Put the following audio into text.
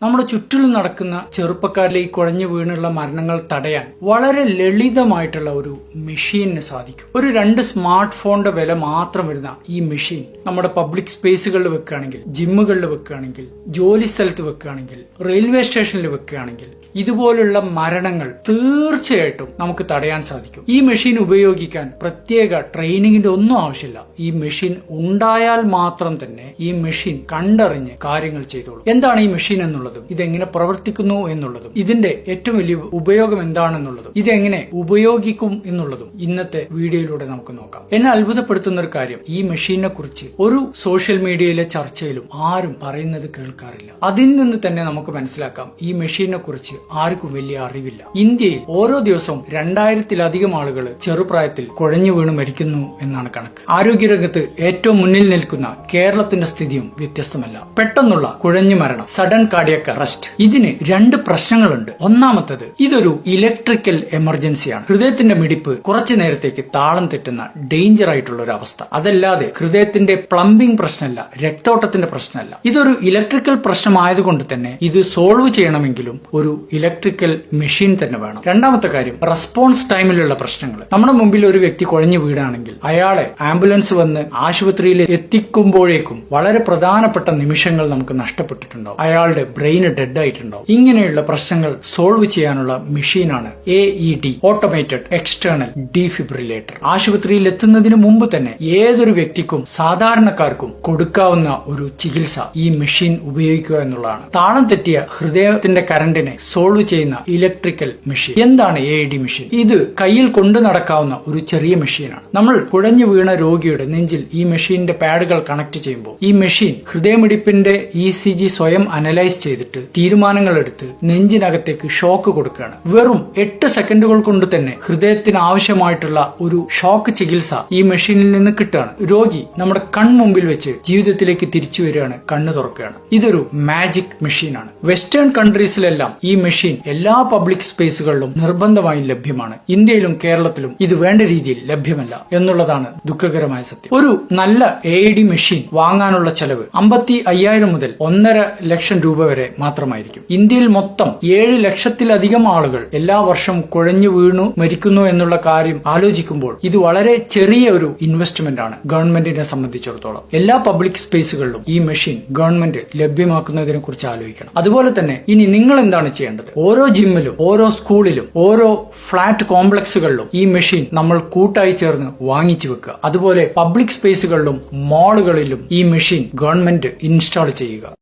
നമ്മുടെ ചുറ്റിലും നടക്കുന്ന ചെറുപ്പക്കാരിലെ ഈ കുഴഞ്ഞു വീണുള്ള മരണങ്ങൾ തടയാൻ വളരെ ലളിതമായിട്ടുള്ള ഒരു മെഷീനിന് സാധിക്കും. ഒരു 2 സ്മാർട്ട് ഫോണിന്റെ വില മാത്രം വരുന്ന ഈ മെഷീൻ നമ്മുടെ പബ്ലിക് സ്പേസുകളിൽ വെക്കുകയാണെങ്കിൽ, ജിമ്മുകളിൽ വെക്കുകയാണെങ്കിൽ, ജോലി സ്ഥലത്ത് വെക്കുകയാണെങ്കിൽ, റെയിൽവേ സ്റ്റേഷനിൽ വെക്കുകയാണെങ്കിൽ ഇതുപോലുള്ള മരണങ്ങൾ തീർച്ചയായിട്ടും നമുക്ക് തടയാൻ സാധിക്കും. ഈ മെഷീൻ ഉപയോഗിക്കാൻ പ്രത്യേക ട്രെയിനിങ്ങിന്റെ ഒന്നും ആവശ്യമില്ല. ഈ മെഷീൻ ഉണ്ടായാൽ മാത്രം തന്നെ ഈ മെഷീൻ കണ്ടറിഞ്ഞ് കാര്യങ്ങൾ ചെയ്തോളൂ. എന്താണ് ഈ മെഷീൻ എന്നുള്ളതും ഇതെങ്ങനെ പ്രവർത്തിക്കുന്നു എന്നുള്ളതും ഇതിന്റെ ഏറ്റവും വലിയ ഉപയോഗം എന്താണെന്നുള്ളതും ഇതെങ്ങനെ ഉപയോഗിക്കും എന്നുള്ളതും ഇന്നത്തെ വീഡിയോയിലൂടെ നമുക്ക് നോക്കാം. എന്നെ അത്ഭുതപ്പെടുത്തുന്ന ഒരു കാര്യം, ഈ മെഷീനെ കുറിച്ച് ഒരു സോഷ്യൽ മീഡിയയിലെ ചർച്ചയിലും ആരും പറയുന്നത് കേൾക്കാറില്ല. അതിൽ നിന്ന് തന്നെ നമുക്ക് മനസ്സിലാക്കാം ഈ മെഷീനെ കുറിച്ച് ആർക്കും വലിയ അറിവില്ല. ഇന്ത്യയിൽ ഓരോ ദിവസവും 2000-ലധികം ആളുകൾ ചെറുപ്രായത്തിൽ കുഴഞ്ഞു വീണ് മരിക്കുന്നു എന്നാണ് കണക്ക്. ആരോഗ്യരംഗത്ത് ഏറ്റവും മുന്നിൽ നിൽക്കുന്ന കേരളത്തിന്റെ സ്ഥിതിയും വ്യത്യസ്തമല്ല. പെട്ടെന്നുള്ള കുഴഞ്ഞു മരണം, സഡൻ കാർഡിയക് അറസ്റ്റ്, ഇതിന് 2 പ്രശ്നങ്ങളുണ്ട്. ഒന്നാമത്തത്, ഇതൊരു ഇലക്ട്രിക്കൽ എമർജൻസിയാണ്. ഹൃദയത്തിന്റെ മിടിപ്പ് കുറച്ചു നേരത്തേക്ക് താളം തെറ്റുന്ന ഡേഞ്ചർ ആയിട്ടുള്ള ഒരു അവസ്ഥ. അതല്ലാതെ ഹൃദയത്തിന്റെ പ്ലംബിംഗ് പ്രശ്നമല്ല, രക്തോട്ടത്തിന്റെ പ്രശ്നമല്ല. ഇതൊരു ഇലക്ട്രിക്കൽ പ്രശ്നമായതുകൊണ്ട് തന്നെ ഇത് സോൾവ് ചെയ്യണമെങ്കിലും ഒരു ഇലക്ട്രിക്കൽ മെഷീൻ തന്നെ വേണം. രണ്ടാമത്തെ കാര്യം, റെസ്പോൺസ് ടൈമിലുള്ള പ്രശ്നങ്ങൾ. നമ്മുടെ മുമ്പിൽ ഒരു വ്യക്തി കുഴഞ്ഞു വീടാണെങ്കിൽ അയാളെ ആംബുലൻസ് വന്ന് ആശുപത്രിയിൽ എത്തിക്കുമ്പോഴേക്കും വളരെ പ്രധാനപ്പെട്ട നിമിഷങ്ങൾ നമുക്ക് നഷ്ടപ്പെട്ടിട്ടുണ്ടാവും. അയാളുടെ ബ്രെയിന് ഡെഡ് ആയിട്ടുണ്ടാവും. ഇങ്ങനെയുള്ള പ്രശ്നങ്ങൾ സോൾവ് ചെയ്യാനുള്ള മെഷീനാണ് AED, ഓട്ടോമേറ്റഡ് എക്സ്റ്റേണൽ ഡീഫിബ്രിലേറ്റർ. ആശുപത്രിയിൽ എത്തുന്നതിന് മുമ്പ് തന്നെ ഏതൊരു വ്യക്തിക്കും സാധാരണക്കാർക്കും കൊടുക്കാവുന്ന ഒരു ചികിത്സ ഈ മെഷീൻ ഉപയോഗിക്കുക എന്നുള്ളതാണ്. താളം തെറ്റിയ ഹൃദയത്തിന്റെ കറണ്ടിനെ സോൾവ് ചെയ്യുന്ന ഇലക്ട്രിക്കൽ മെഷീൻ. എന്താണ് AED മെഷീൻ? ഇത് കയ്യിൽ കൊണ്ടു നടക്കാവുന്ന ഒരു ചെറിയ മെഷീനാണ്. നമ്മൾ കുഴഞ്ഞു വീണ രോഗിയുടെ നെഞ്ചിൽ ഈ മെഷീനിന്റെ പാഡുകൾ കണക്ട് ചെയ്യുമ്പോൾ ഈ മെഷീൻ ഹൃദയമിടിപ്പിന്റെ ECG സ്വയം അനലൈസ് ചെയ്തിട്ട് തീരുമാനങ്ങൾ എടുത്ത് നെഞ്ചിനകത്തേക്ക് ഷോക്ക് കൊടുക്കുകയാണ്. വെറും 8 സെക്കൻഡുകൾ കൊണ്ട് തന്നെ ഹൃദയത്തിന് ആവശ്യമായിട്ടുള്ള ഒരു ഷോക്ക് ചികിത്സ ഈ മെഷീനിൽ നിന്ന് കിട്ടുകയാണ്. രോഗി നമ്മുടെ കൺമുമ്പിൽ വെച്ച് ജീവിതത്തിലേക്ക് തിരിച്ചു വരികയാണ്, കണ്ണു തുറക്കുകയാണ്. ഇതൊരു മാജിക് മെഷീനാണ്. വെസ്റ്റേൺ കൺട്രീസിലെല്ലാം ഈ മെഷീൻ എല്ലാ പബ്ലിക് സ്പേസുകളിലും നിർബന്ധമായും ലഭ്യമാണ്. ഇന്ത്യയിലും കേരളത്തിലും ഇത് വേണ്ട രീതിയിൽ ലഭ്യമല്ല എന്നുള്ളതാണ് ദുഃഖകരമായ സത്യം. ഒരു നല്ല AED മെഷീൻ വാങ്ങാനുള്ള ചെലവ് 55,000 മുതൽ 1.5 ലക്ഷം രൂപ വരെ മാത്രമായിരിക്കും. ഇന്ത്യയിൽ മൊത്തം 7 ലക്ഷത്തിലധികം ആളുകൾ എല്ലാ വർഷവും കുഴഞ്ഞു വീണു മരിക്കുന്നു എന്നുള്ള കാര്യം ആലോചിക്കുമ്പോൾ ഇത് വളരെ ചെറിയ ഒരു ഇൻവെസ്റ്റ്മെന്റ് ആണ് ഗവൺമെന്റിനെ സംബന്ധിച്ചിടത്തോളം. എല്ലാ പബ്ലിക് സ്പേസുകളിലും ഈ മെഷീൻ ഗവൺമെന്റ് ലഭ്യമാക്കുന്നതിനെ കുറിച്ച് ആലോചിക്കണം. അതുപോലെ തന്നെ ഇനി നിങ്ങൾ എന്താണ് ചെയ്യേണ്ടത്? ഓരോ ജിമ്മിലും, ഓരോ സ്കൂളിലും, ഓരോ ഫ്ളാറ്റ് കോംപ്ലക്സുകളിലും ഈ മെഷീൻ നമ്മൾ കൂട്ടായി ചേർന്ന് വാങ്ങിച്ചു വെക്കുക. അതുപോലെ പബ്ലിക് സ്പേസുകളിലും മാളുകളിലും ഈ മെഷീൻ ഗവൺമെന്റ് ഇൻസ്റ്റാൾ ചെയ്യുക.